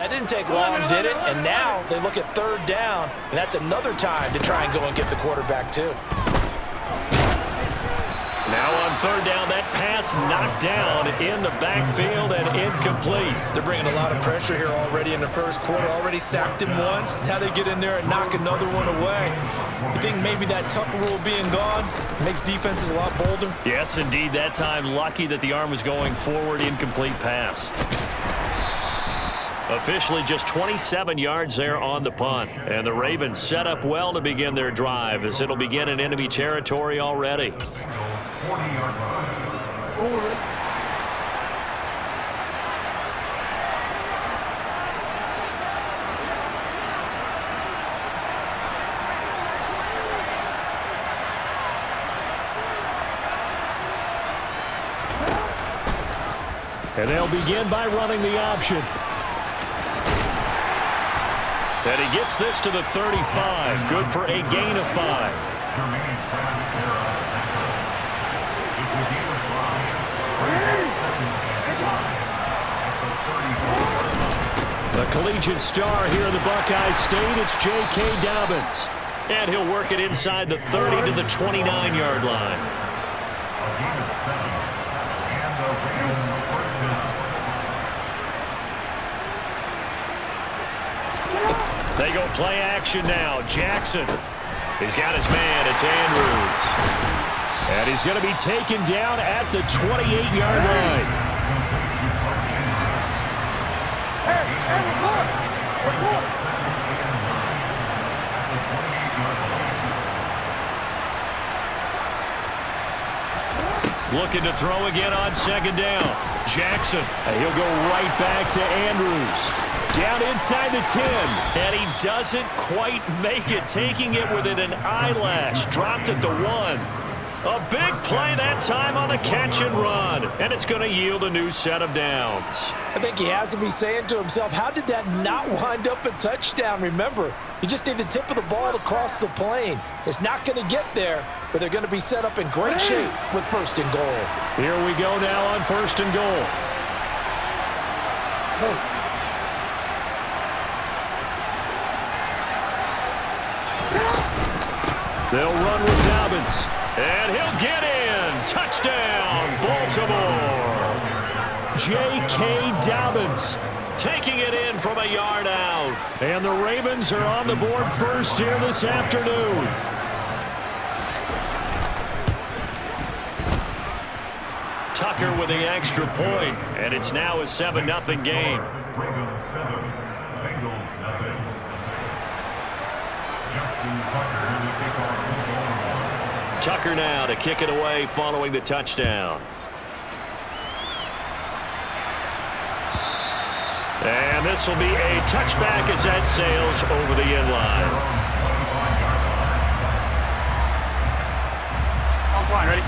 That didn't take long, did it? And now they look at third down, and that's another time to try and go and get the quarterback too. Now on third down, that pass knocked down in the backfield and incomplete. They're bringing a lot of pressure here already in the first quarter. Already sacked him once. Now they get in there and knock another one away. You think maybe that Tucker rule being gone makes defenses a lot bolder? Yes, indeed. That time, lucky that the arm was going forward. Incomplete pass. Officially just 27 yards there on the punt. And the Ravens set up well to begin their drive as it'll begin in enemy territory already. 40-yard line. And they'll begin by running the option. And he gets this to the 35. Good for a gain of 5. The collegiate star here in the Buckeye State, it's J.K. Dobbins. And he'll work it inside the 30 to the 29-yard line. They go play action now. Jackson. He's got his man. It's Andrews. And he's going to be taken down at the 28-yard line. Looking to throw again on second down. Jackson. And he'll go right back to Andrews. Down inside the 10. And he doesn't quite make it. Taking it within an eyelash. Dropped at the 1. A big play that time on the catch and run. And it's going to yield a new set of downs. I think he has to be saying to himself, how did that not wind up a touchdown? Remember, you just need the tip of the ball to cross the plane. It's not going to get there, but they're going to be set up in great shape with first and goal. Here we go now on first and goal. They'll run with Dobbins. And he'll get in. Touchdown, Baltimore. J.K. Dobbins taking it in from a yard out. And the Ravens are on the board first here this afternoon. Tucker with the extra point, and it's now a 7-0 game. Ravens 7, Bengals nothing. Tucker now to kick it away following the touchdown. And this will be a touchback as that sails over the end line.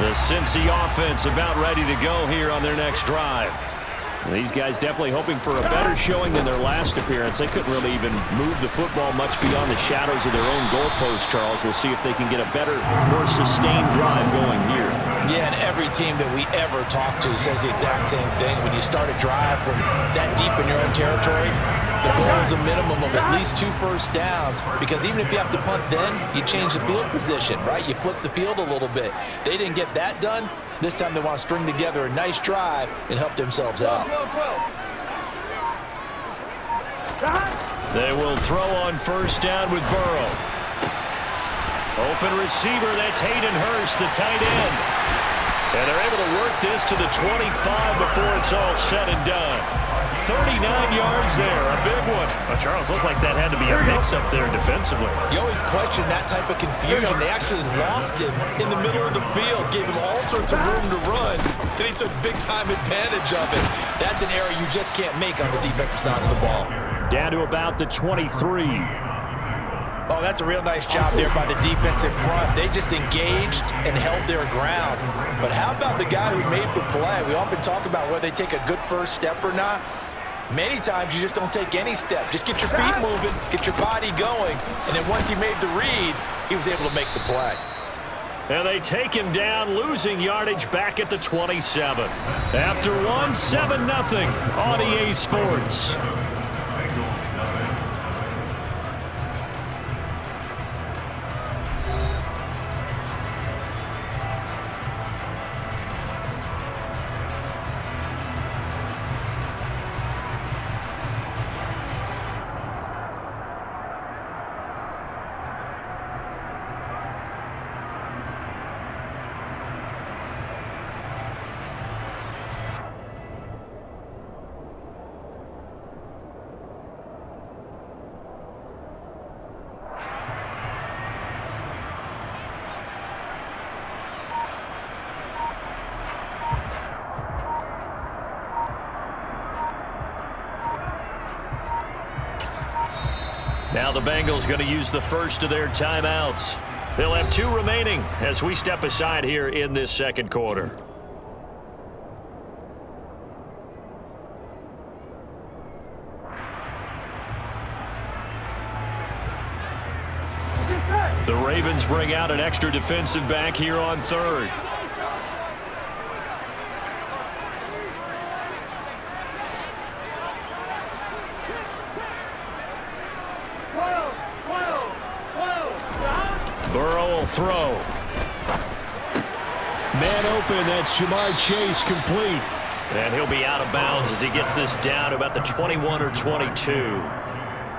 The Cincy offense about ready to go here on their next drive. These guys definitely hoping for a better showing than their last appearance. They couldn't really even move the football much beyond the shadows of their own goalpost, Charles. We'll see if they can get a better, more sustained drive going here. Yeah, and every team that we ever talk to says the exact same thing. When you start a drive from that deep in your own territory, the goal is a minimum of at least 2 first downs, because even if you have to punt then, you change the field position, right? You flip the field a little bit. They didn't get that done. This time they want to string together a nice drive and help themselves out. They will throw on first down with Burrow. Open receiver, that's Hayden Hurst, the tight end. And they're able to work this to the 25 before it's all said and done. 39 yards there, a big one. Well, Charles, looked like that had to be a mix-up there defensively. You always question that type of confusion. They actually lost him in the middle of the field, gave him all sorts of room to run, and he took big-time advantage of it. That's an error you just can't make on the defensive side of the ball. Down to about the 23. Oh, that's a real nice job there by the defensive front. They just engaged and held their ground. But how about the guy who made the play? We often talk about whether they take a good first step or not. Many times you just don't take any step. Just get your feet moving, get your body going, and then once he made the read, he was able to make the play. And they take him down, losing yardage back at the 27. After one, 7-0 on EA Sports. Now the Bengals going to use the first of their timeouts. They'll have 2 remaining as we step aside here in this second quarter. The Ravens bring out an extra defensive back here on third. Burrow will throw. Man open, that's Jamar Chase complete. And he'll be out of bounds as he gets this down to about the 21 or 22.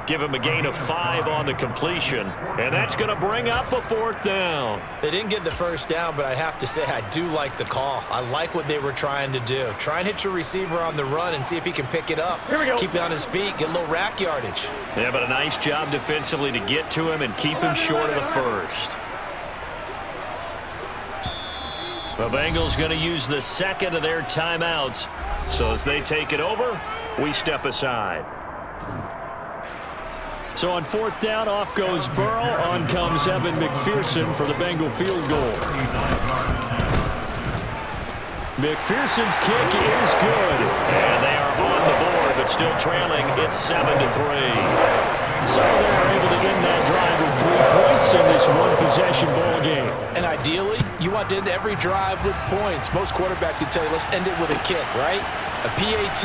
Give him a gain of 5 on the completion, and that's going to bring up a 4th down. They didn't get the first down, but I have to say I do like the call. I like what they were trying to do. Try and hit your receiver on the run and see if he can pick it up. Here we go. Keep it on his feet, get a little rack yardage. Yeah, but a nice job defensively to get to him and keep him short of the first. The Bengals going to use the second of their timeouts. So as they take it over, we step aside. So on 4th down, off goes Burrow. On comes Evan McPherson for the Bengal field goal. McPherson's kick is good. And they are on the board, but still trailing. It's 7-3. So they're able to end that drive with 3 points in this one-possession ball game. And ideally, you want to end every drive with points. Most quarterbacks would tell you, let's end it with a kick, right? A PAT,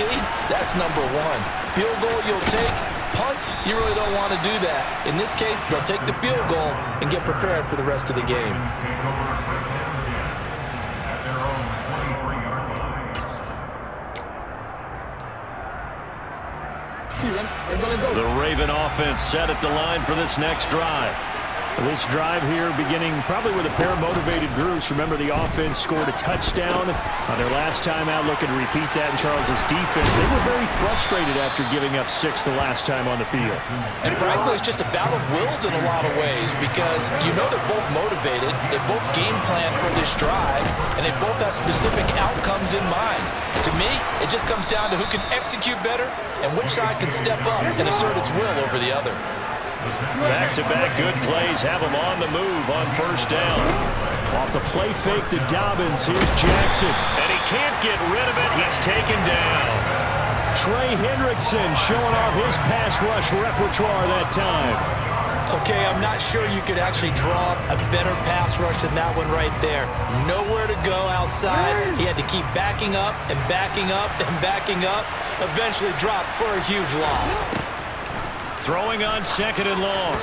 that's number 1. Field goal you'll take. Punts, you really don't want to do that. In this case, they'll take the field goal and get prepared for the rest of the game. The Raven offense set at the line for this next drive. This drive here beginning probably with a pair of motivated groups. Remember, the offense scored a touchdown on their last time out, looking to repeat that in Charles's defense. They were very frustrated after giving up 6 the last time on the field. And frankly, it's just a battle of wills in a lot of ways because you know they're both motivated, they both game plan for this drive, and they both have specific outcomes in mind. To me, it just comes down to who can execute better and which side can step up and assert its will over the other. Back-to-back good plays have him on the move on 1st down. Off the play fake to Dobbins, here's Jackson. And he can't get rid of it. He's taken down. Trey Hendrickson showing off his pass rush repertoire that time. Okay, I'm not sure you could actually draw a better pass rush than that one right there. Nowhere to go outside. He had to keep backing up and backing up and backing up. Eventually dropped for a huge loss. Throwing on 2nd and long.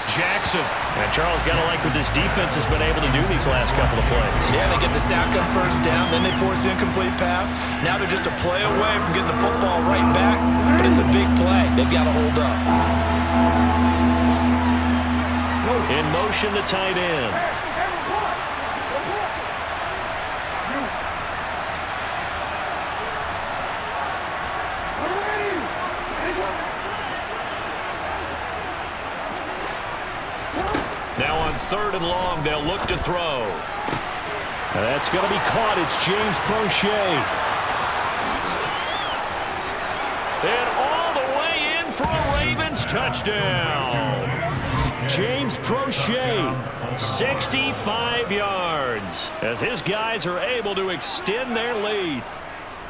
Jackson. And Charles got to like what this defense has been able to do these last couple of plays. Yeah, they get the sack on 1st down, then they force the incomplete pass. Now they're just a play away from getting the football right back, but it's a big play. They've got to hold up. In motion, the tight end. Now on 3rd and long, they'll look to throw. That's going to be caught. It's James Prochet. And all the way in for a Ravens touchdown. James Prochet. 65 yards as his guys are able to extend their lead.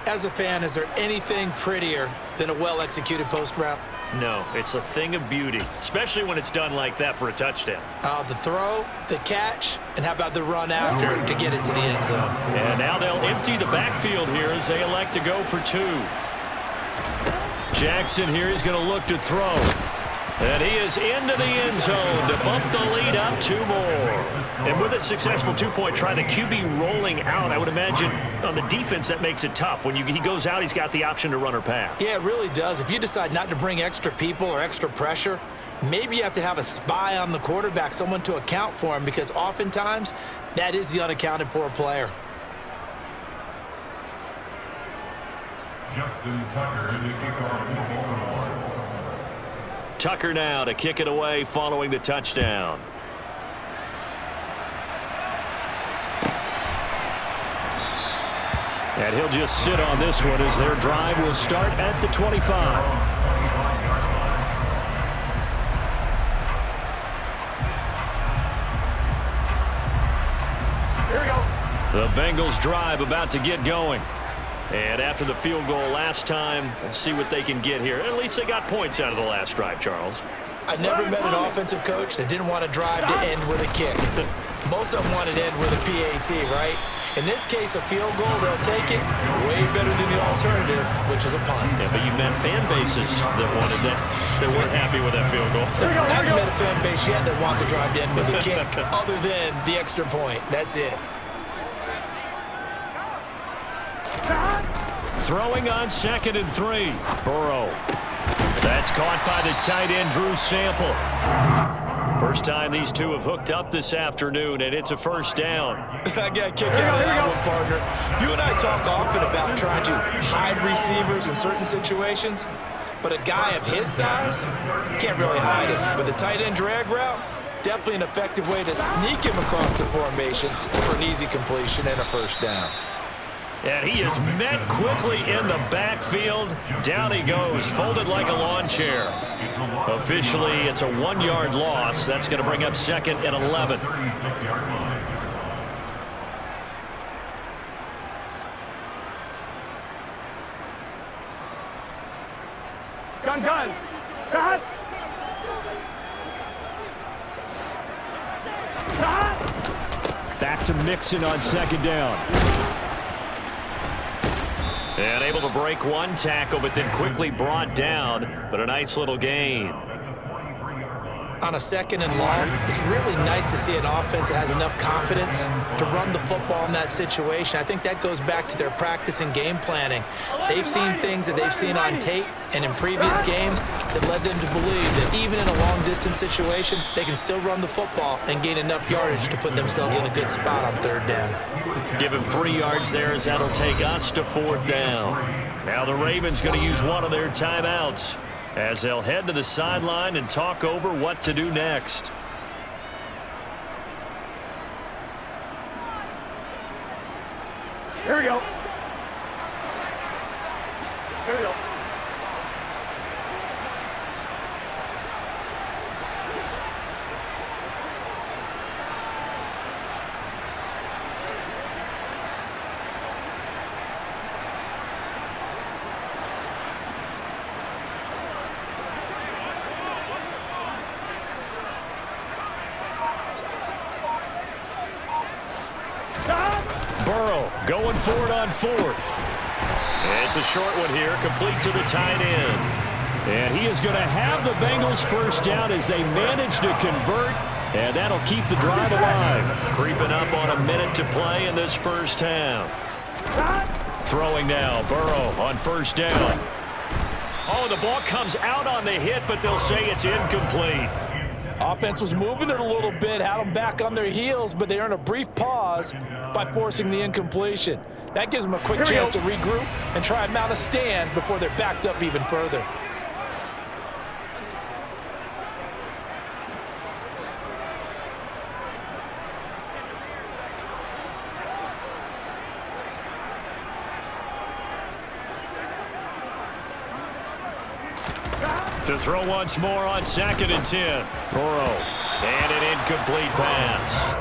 As a fan, is there anything prettier than a well-executed post route? No, it's a thing of beauty, especially when it's done like that for a touchdown. The throw, the catch, and how about the run after to get it to the end zone? And now they'll empty the backfield here as they elect to go for 2. Jackson here is going to look to throw. And he is into the end zone to bump the lead up 2 more. And with a successful 2-point try, the QB rolling out, I would imagine on the defense that makes it tough. When he goes out, he's got the option to run or pass. Yeah, it really does. If you decide not to bring extra people or extra pressure, maybe you have to have a spy on the quarterback, someone to account for him, because oftentimes that is the unaccounted for player. Justin Tucker in the kickoff. Tucker now to kick it away following the touchdown. And he'll just sit on this one as their drive will start at the 25. The Bengals drive about to get going. And after the field goal last time, we'll see what they can get here. At least they got points out of the last drive, Charles. I never met an offensive coach that didn't want to drive to end with a kick. Most of them wanted to end with a PAT, right? In this case, a field goal, they'll take it way better than the alternative, which is a punt. Yeah, but you met fan bases that wanted that, that weren't happy with that field goal. I haven't met a fan base yet that wants to drive to end with a kick, other than the extra point. That's it. Throwing on 2nd and 3. Burrow. That's caught by the tight end, Drew Sample. First time these two have hooked up this afternoon, and it's a first down. I got a kick out of that one, partner. You and I talk often about trying to hide receivers in certain situations, but a guy of his size can't really hide him. But the tight end drag route, definitely an effective way to sneak him across the formation for an easy completion and a first down. And he is met quickly in the backfield. Down he goes, folded like a lawn chair. Officially, it's a 1-yard loss. That's going to bring up 2nd and 11. Gun. Cut. Back to Mixon on 2nd down. And able to break one tackle, but then quickly brought down. But a nice little gain. On a 2nd and long, it's really nice to see an offense that has enough confidence to run the football in that situation. I think that goes back to their practice and game planning. They've seen things that they've seen on tape and in previous games that led them to believe that even in a long-distance situation, they can still run the football and gain enough yardage to put themselves in a good spot on 3rd down. Give him 3 yards there as that'll take us to 4th down. Now the Ravens going to use one of their timeouts as they'll head to the sideline and talk over what to do next. Here we go. Burrow going for it on 4th. It's a short one here, complete to the tight end. And he is going to have the Bengals first down as they manage to convert, and that'll keep the drive alive. Creeping up on a minute to play in this first half. Throwing now, Burrow on 1st down. Oh, the ball comes out on the hit, but they'll say it's incomplete. Offense was moving it a little bit, had them back on their heels, but they earned a brief pause by forcing the incompletion. That gives them a quick chance to regroup and try and mount a stand before they're backed up even further. To throw once more on 2nd and 10. Burrow. And an incomplete pass.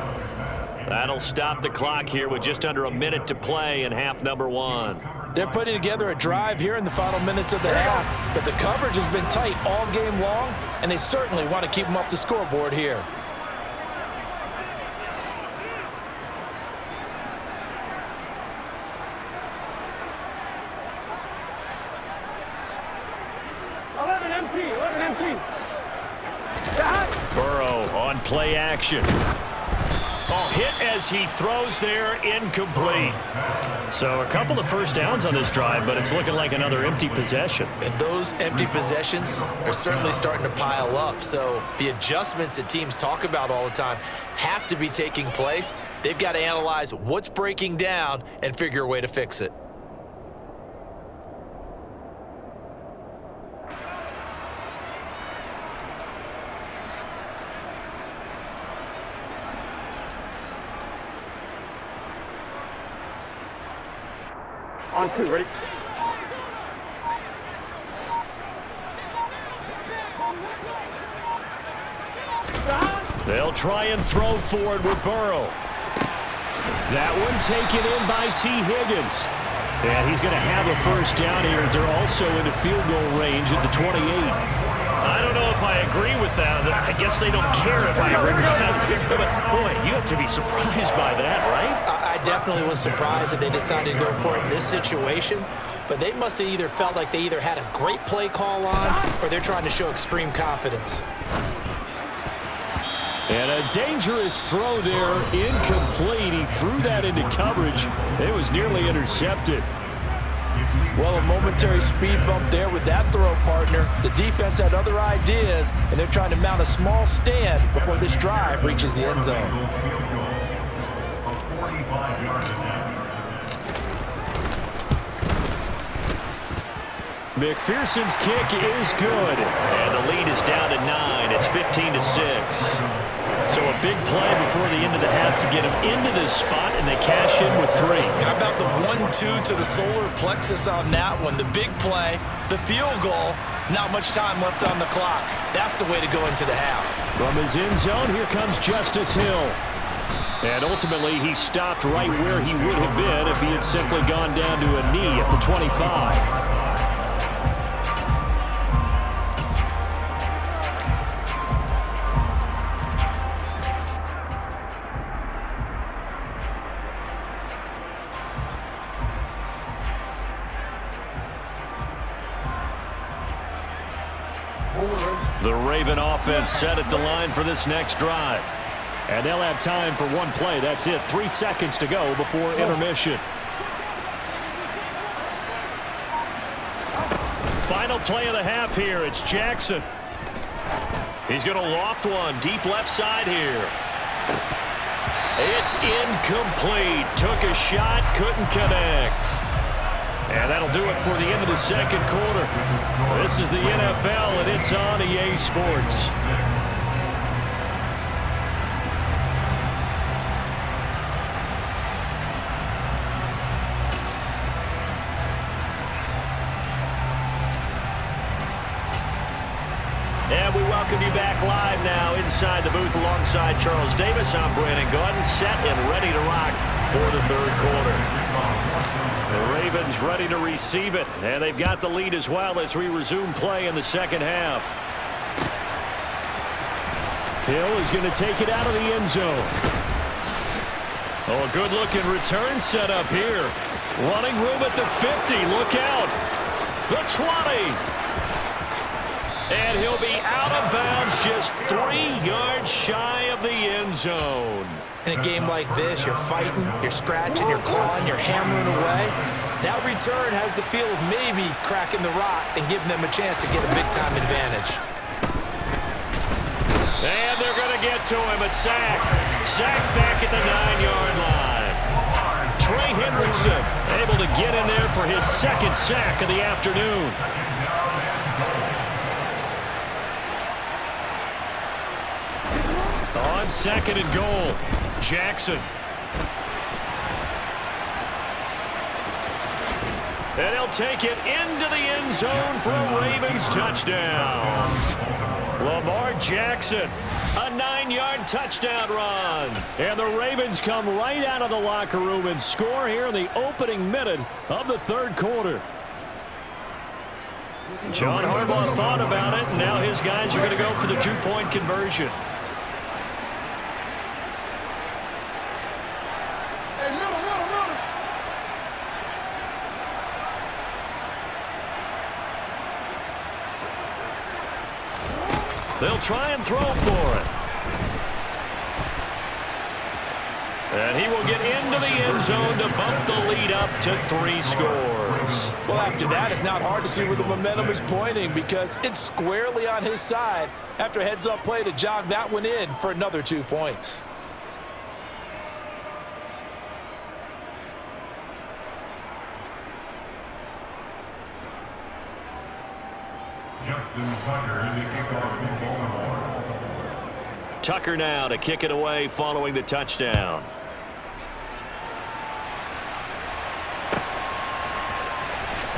That'll stop the clock here with just under a minute to play in half number 1. They're putting together a drive here in the final minutes of the half, but the coverage has been tight all game long, and they certainly want to keep them off the scoreboard here. Burrow on play action. Oh, hit as he throws there, incomplete. So a couple of first downs on this drive, but it's looking like another empty possession. And those empty possessions are certainly starting to pile up. So the adjustments that teams talk about all the time have to be taking place. They've got to analyze what's breaking down and figure a way to fix it. On 2, ready? They'll try and throw for it with Burrow. That one taken in by T. Higgins. And he's going to have a first down here as they're also into field goal range at the 28. I don't know if I agree with that. I guess they don't care if I agree with that. But, boy, you have to be surprised by that, right? I definitely was surprised that they decided to go for it in this situation. But they must have either felt like they either had a great play call on or they're trying to show extreme confidence. And a dangerous throw there, incomplete. He threw that into coverage. It was nearly intercepted. Well, a momentary speed bump there with that throw, partner. The defense had other ideas, and they're trying to mount a small stand before this drive reaches the end zone. McPherson's kick is good. And the lead is down to 9. It's 15-6. So a big play before the end of the half to get them into this spot, and they cash in with 3. How about the 1-2 to the solar plexus on that one? The big play, the field goal, not much time left on the clock. That's the way to go into the half. From his end zone, here comes Justice Hill. And ultimately, he stopped right where he would have been if he had simply gone down to a knee at the 25. The Raven offense set at the line for this next drive. And they'll have time for one play. That's it. 3 seconds to go before intermission. Final play of the half here. It's Jackson. He's going to loft one deep left side here. It's incomplete. Took a shot, couldn't connect. And that'll do it for the end of the second quarter. This is the NFL, and it's on EA Sports. And we welcome you back live now inside the booth alongside Charles Davis. I'm Brandon Gaudin, set and ready to rock for the third quarter. The Ravens ready to receive it, and they've got the lead as well as we resume play in the second half. Hill is going to take it out of the end zone. Oh, a good-looking return set up here. Running room at the 50. Look out. The 20. And he'll be out of bounds just 3 yards shy of the end zone. In a game like this, you're fighting, you're scratching, you're clawing, you're hammering away. That return has the feel of maybe cracking the rock and giving them a chance to get a big-time advantage. And they're going to get to him. A sack. Sack back at the 9-yard line. Trey Hendrickson able to get in there for his second sack of the afternoon. On second and goal, Jackson. And he'll take it into the end zone for a Ravens touchdown. Lamar Jackson, a 9-yard touchdown run. And the Ravens come right out of the locker room and score here in the opening minute of the third quarter. John Harbaugh thought about it, and now his guys are going to go for the 2-point conversion. They'll try and throw for it. And he will get into the end zone to bump the lead up to 3 scores. Well, after that, it's not hard to see where the momentum is pointing because it's squarely on his side after a heads-up play to jog that one in for another 2 points. Tucker now to kick it away following the touchdown.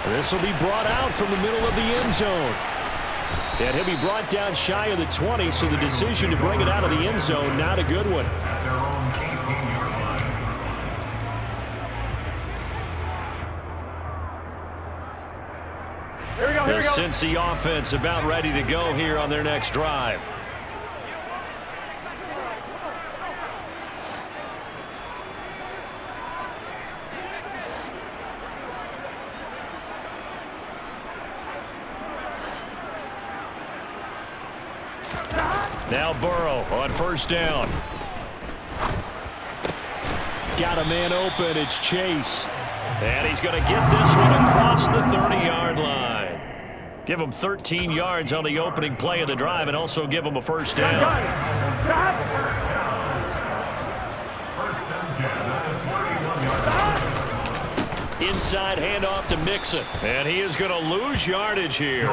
This will be brought out from the middle of the end zone. And he'll be brought down shy of the 20, so the decision to bring it out of the end zone, not a good one. Cincy offense about ready to go here on their next drive. Now Burrow on first down. Got a man open. It's Chase. And he's going to get this one across the 30-yard line. Give him 13 yards on the opening play of the drive and also give him a first down. Inside handoff to Mixon. And he is going to lose yardage here.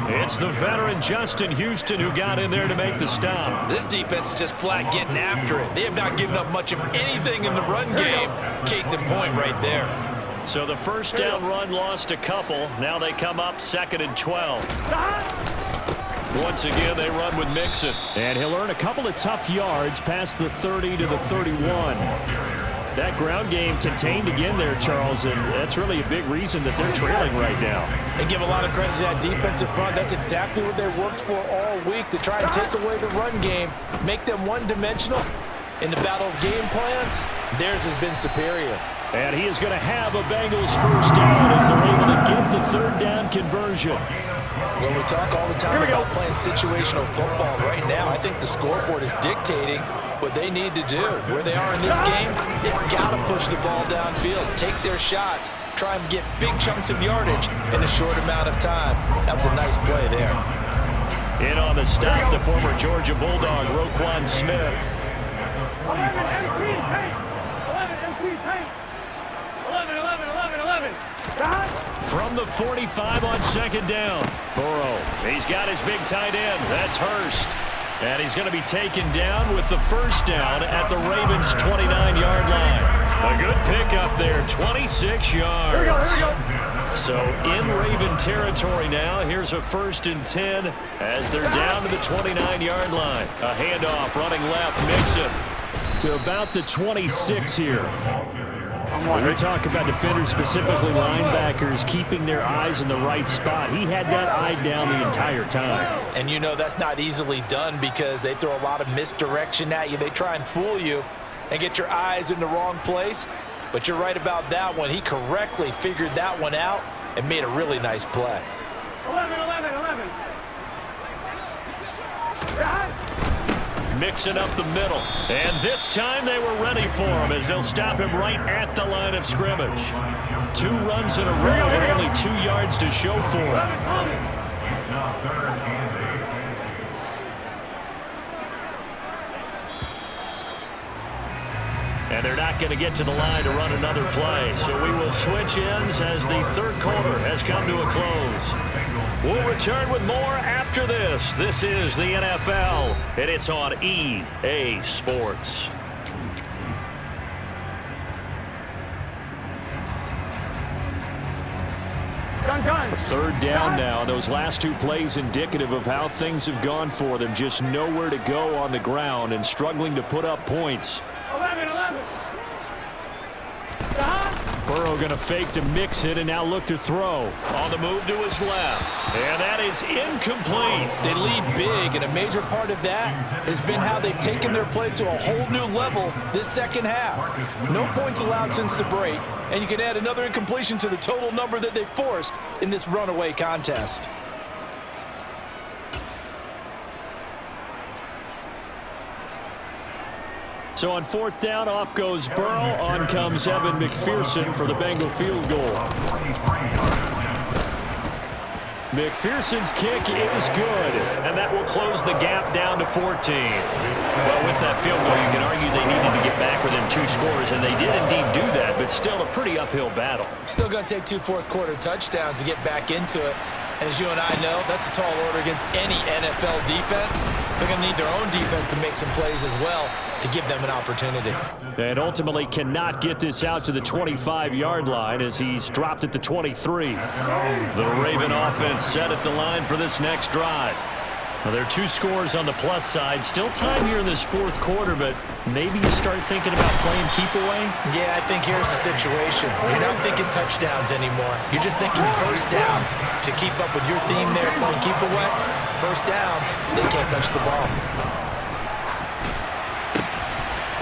It's the veteran Justin Houston who got in there to make the stop. This defense is just flat getting after it. They have not given up much of anything in the run game. Case in point right there. So the first down run lost a couple. Now they come up 2nd and 12. Once again, they run with Mixon. And he'll earn a couple of tough yards past the 30 to the 31. That ground game contained again there, Charles, and that's really a big reason that they're trailing right now. They give a lot of credit to that defensive front. That's exactly what they worked for all week, to try and take away the run game, make them one-dimensional. In the battle of game plans, theirs has been superior. And he is going to have a Bengals first down as they're able to get the third down conversion. Well, we talk all the time about playing situational football. Right now, I think the scoreboard is dictating what they need to do. Where they are in this game, they've got to push the ball downfield, take their shots, try and get big chunks of yardage in a short amount of time. That was a nice play there. In on the stop, the former Georgia Bulldog, Roquan Smith. 11 MP tank. 11 MP tank. 11. From the 45 on second down. Burrow, he's got his big tight end. That's Hurst. And he's going to be taken down with the first down at the Ravens' 29-yard line. A good pickup there, 26 yards. Here we go. So in Raven territory now, here's a 1st and 10 as they're down to the 29-yard line. A handoff running left, Mixon. To about the 26 here. When we talk about defenders, specifically linebackers, keeping their eyes in the right spot, he had that eye down the entire time. And you know that's not easily done because they throw a lot of misdirection at you. They try and fool you and get your eyes in the wrong place. But you're right about that one. He correctly figured that one out and made a really nice play. 11. Mixing up the middle. And this time they were ready for him as they'll stop him right at the line of scrimmage. 2 runs in a row and only 2 yards to show for him. And they're not going to get to the line to run another play. So we will switch ends as the third quarter has come to a close. We'll return with more after this. This is the NFL, and it's on EA Sports. Third down now. Those last 2 plays indicative of how things have gone for them. Just nowhere to go on the ground and struggling to put up points. 11. Burrow going to fake to mix it and now look to throw. On the move to his left. And that is incomplete. They lead big, and a major part of that has been how they've taken their play to a whole new level this second half. No points allowed since the break, and you can add another incompletion to the total number that they forced in this runaway contest. So on 4th down, off goes Burrow. On comes Evan McPherson for the Bengal field goal. McPherson's kick is good, and that will close the gap down to 14. Well, with that field goal, you can argue they needed to get back within 2 scores, and they did indeed do that, but still a pretty uphill battle. Still going to take 2 fourth-quarter touchdowns to get back into it. And as you and I know, that's a tall order against any NFL defense. They're going to need their own defense to make some plays as well to give them an opportunity. And ultimately cannot get this out to the 25-yard line as he's dropped at the 23. The Raven offense set at the line for this next drive. Well, there are 2 scores on the plus side. Still time here in this fourth quarter, but maybe you start thinking about playing keep away? Yeah, I think here's the situation. You're not thinking touchdowns anymore. You're just thinking first downs. To keep up with your theme there, playing keep away, first downs, they can't touch the ball.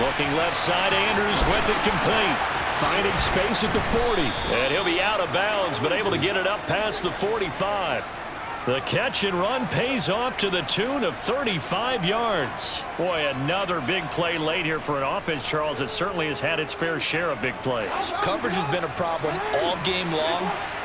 Looking left side, Andrews with it complete. Finding space at the 40. And he'll be out of bounds, but able to get it up past the 45. The catch and run pays off to the tune of 35 yards. Boy, another big play late here for an offense, Charles, that certainly has had its fair share of big plays. Coverage has been a problem all game long,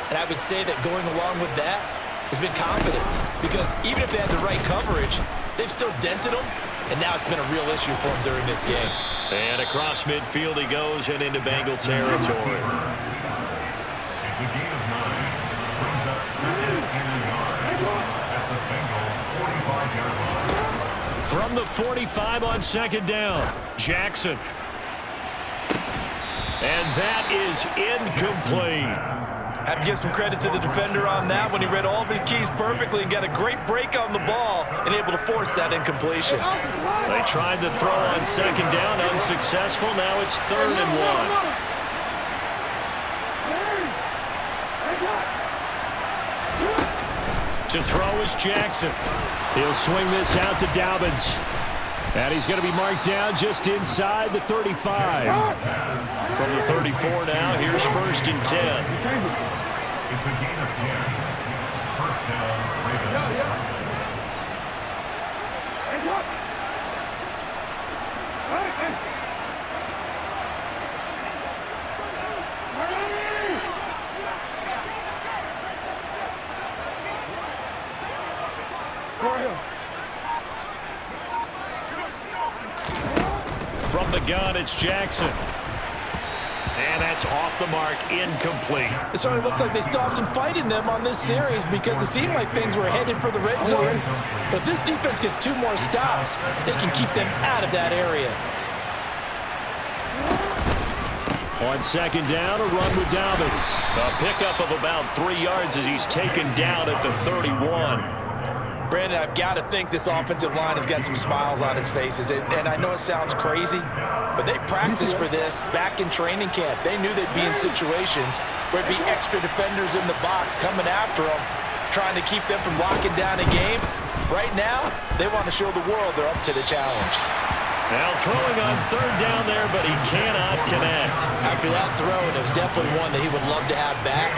and I would say that going along with that has been confidence. Because even if they had the right coverage, they've still dented them, and now it's been a real issue for them during this game. And across midfield he goes and into Bengal territory. It's a gain of 9. Brings up 2nd and yards at the Bengals' 45-yard line. From the 45 on 2nd down, Jackson. And that is incomplete. Have to give some credit to the defender on that when he read all of his keys perfectly and got a great break on the ball and able to force that incompletion. They tried the throw on 2nd down, unsuccessful. Now it's 3rd and 1. To throw is Jackson. He'll swing this out to Dobbins. And he's going to be marked down just inside the 35. From the 34 now, here's 1st and 10. It's a gain of 10. First down, Ravens. From the gun, it's Jackson. And that's off the mark, incomplete. It certainly looks like they still have some fight in them on this series because it seemed like things were headed for the red zone. But if this defense gets 2 more stops, they can keep them out of that area. On 2nd down, a run with Dobbins. A pickup of about 3 yards as he's taken down at the 31. Brandon, I've got to think this offensive line has got some smiles on its faces. And I know it sounds crazy, but they practiced for this back in training camp. They knew they'd be in situations where it'd be extra defenders in the box coming after them, trying to keep them from locking down a game. Right now, they want to show the world they're up to the challenge. Now throwing on 3rd down there, but he cannot connect. After that throw, and it was definitely one that he would love to have back,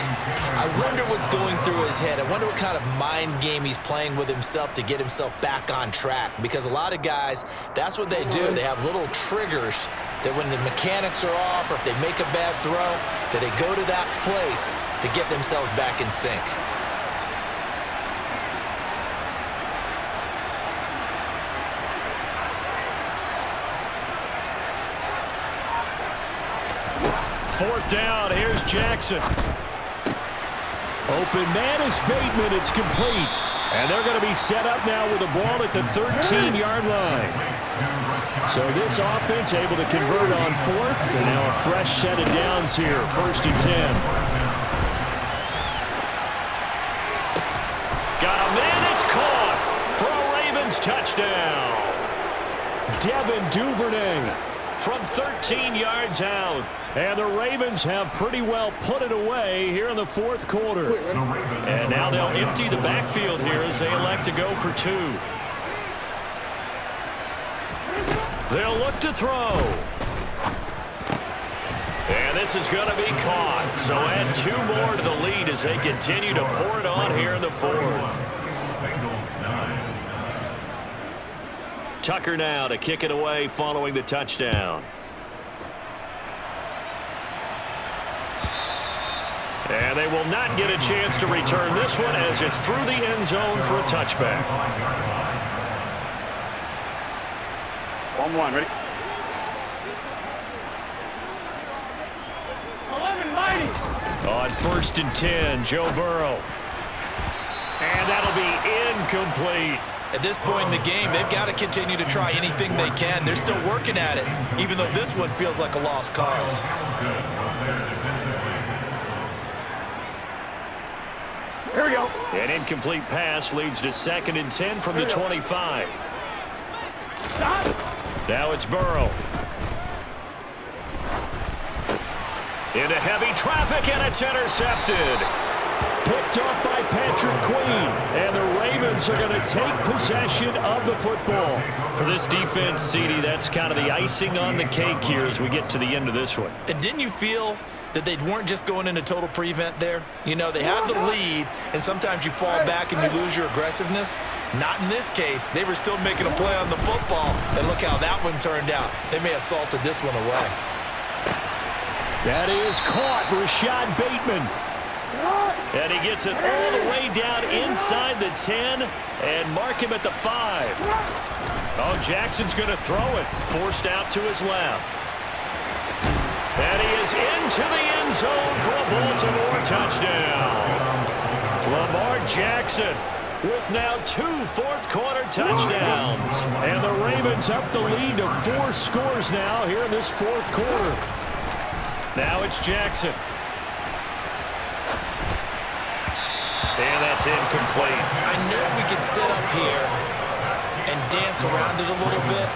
I wonder what's going through his head. I wonder what kind of mind game he's playing with himself to get himself back on track. Because a lot of guys, that's what they do. They have little triggers that when the mechanics are off or if they make a bad throw, that they go to that place to get themselves back in sync. Fourth down, here's Jackson. Open man is Bateman. It's complete. And they're going to be set up now with the ball at the 13-yard line. So this offense able to convert on 4th. And now a fresh set of downs here. 1st and 10. Got a man, it's caught for a Ravens touchdown. Devin Duvernay from 13 yards out. And the Ravens have pretty well put it away here in the 4th quarter. And now they'll empty the backfield here as they elect to go for 2. They'll look to throw. And this is going to be caught. So add 2 more to the lead as they continue to pour it on here in the 4th. Tucker now to kick it away following the touchdown. And they will not get a chance to return this one as it's through the end zone for a touchback. 1-1, ready? 11-90. On 1st and 10, Joe Burrow. And that'll be incomplete. At this point in the game, they've got to continue to try anything they can. They're still working at it, even though this one feels like a lost cause. Here we go. An incomplete pass leads to 2nd and 10 from the 25. Stop. Now it's Burrow. Into heavy traffic, and it's intercepted. Picked off by Patrick Queen, and the Ravens are going to take possession of the football. For this defense, CD, that's kind of the icing on the cake here as we get to the end of this one. And didn't you feel that they weren't just going into total prevent there? You know, they had the lead, and sometimes you fall back and you lose your aggressiveness. Not in this case. They were still making a play on the football, and look how that one turned out. They may have salted this one away. That is caught, Rashad Bateman. And he gets it all the way down inside the 10 and mark him at the 5. Oh, Jackson's going to throw it. Forced out to his left. And he is into the end zone for a Baltimore touchdown. Lamar Jackson with now 2 fourth-quarter touchdowns. And the Ravens up the lead to 4 scores now here in this 4th quarter. Now it's Jackson. And that's incomplete. I know we could sit up here and dance around it a little bit,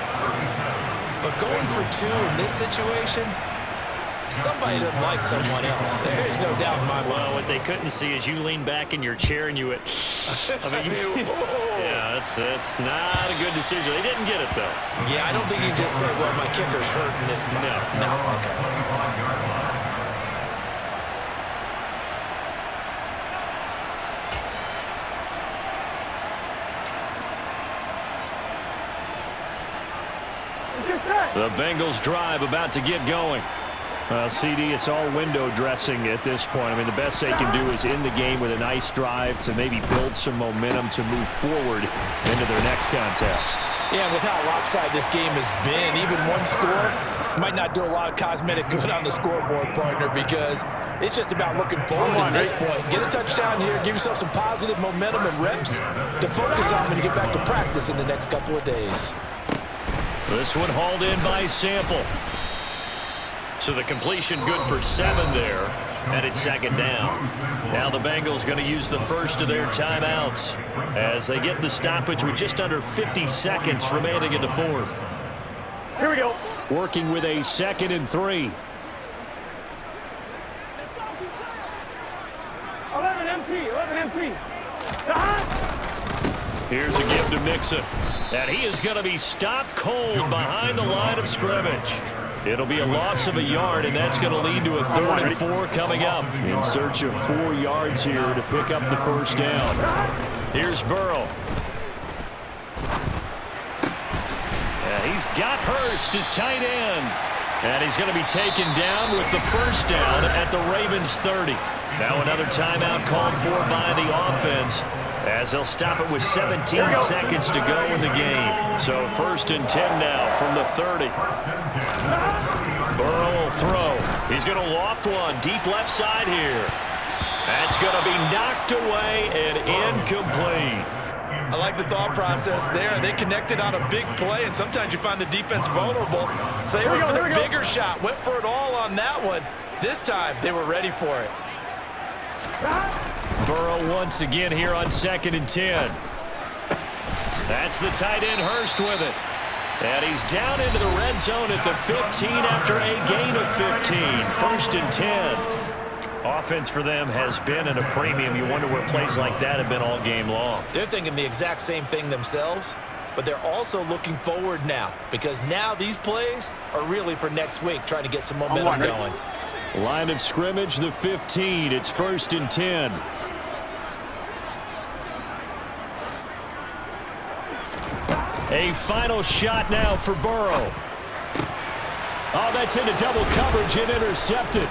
but going for 2 in this situation, somebody doesn't like someone else. There's no doubt in my mind. Well, what they couldn't see is you lean back in your chair and you went, yeah, it's not a good decision. They didn't get it, though. Yeah, I don't think you can just say, well, my kicker's hurting this month. No, okay. The Bengals drive about to get going. Well, CD, it's all window dressing at this point. I mean, the best they can do is end the game with a nice drive to maybe build some momentum to move forward into their next contest. Yeah, with how lopsided this game has been, even one score might not do a lot of cosmetic good on the scoreboard, partner, because it's just about looking forward at this point. Get a touchdown here, give yourself some positive momentum and reps to focus on when you get back to practice in the next couple of days. This one hauled in by Sample. So the completion good for 7 there, and it's 2nd down. Now the Bengals going to use the first of their timeouts as they get the stoppage with just under 50 seconds remaining in the 4th. Here we go. Working with a 2nd and 3. 11 empty. Here's a give to Mixon. And he is going to be stopped cold behind the line of scrimmage. It'll be a loss of a yard, and that's going to lead to a 3rd and 4 coming up. In search of 4 yards here to pick up the first down. Here's Burrow. And he's got Hurst, his tight end. And he's going to be taken down with the first down at the Ravens 30. Now another timeout called for by the offense, as they'll stop it with 17 seconds to go in the game. So 1st and 10 now from the 30. Burrow will throw. He's going to loft one deep left side here. That's going to be knocked away and incomplete. I like the thought process there. They connected on a big play, and sometimes you find the defense vulnerable. So they went for the bigger shot, went for it all on that one. This time, they were ready for it. Burrow once again here on 2nd and 10. That's the tight end Hurst with it. And he's down into the red zone at the 15 after a gain of 15. 1st and 10. Offense for them has been at a premium. You wonder where plays like that have been all game long. They're thinking the exact same thing themselves, but they're also looking forward now, because now these plays are really for next week, trying to get some momentum going. Line of scrimmage, the 15. It's 1st and 10. A final shot now for Burrow. Oh, that's into double coverage and intercepted.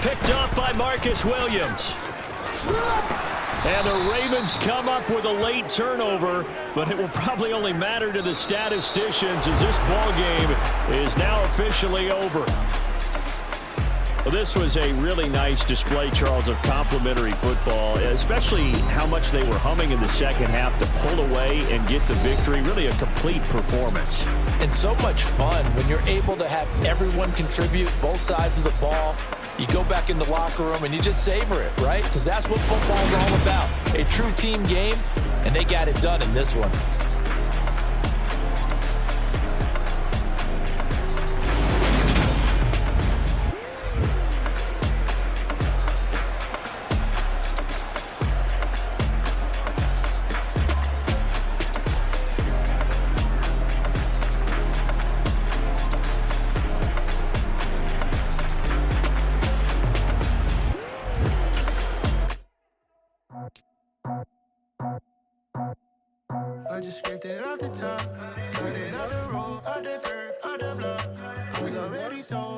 Picked off by Marcus Williams. And the Ravens come up with a late turnover, but it will probably only matter to the statisticians as this ball game is now officially over. Well, this was a really nice display, Charles, of complimentary football, especially how much they were humming in the second half to pull away and get the victory. Really a complete performance. And so much fun when you're able to have everyone contribute, both sides of the ball. You go back in the locker room and you just savor it, right? Because that's what football is all about. A true team game, and they got it done in this one. I just scraped it off the top, cut it off the road, off the curve, off the block. I was already sold.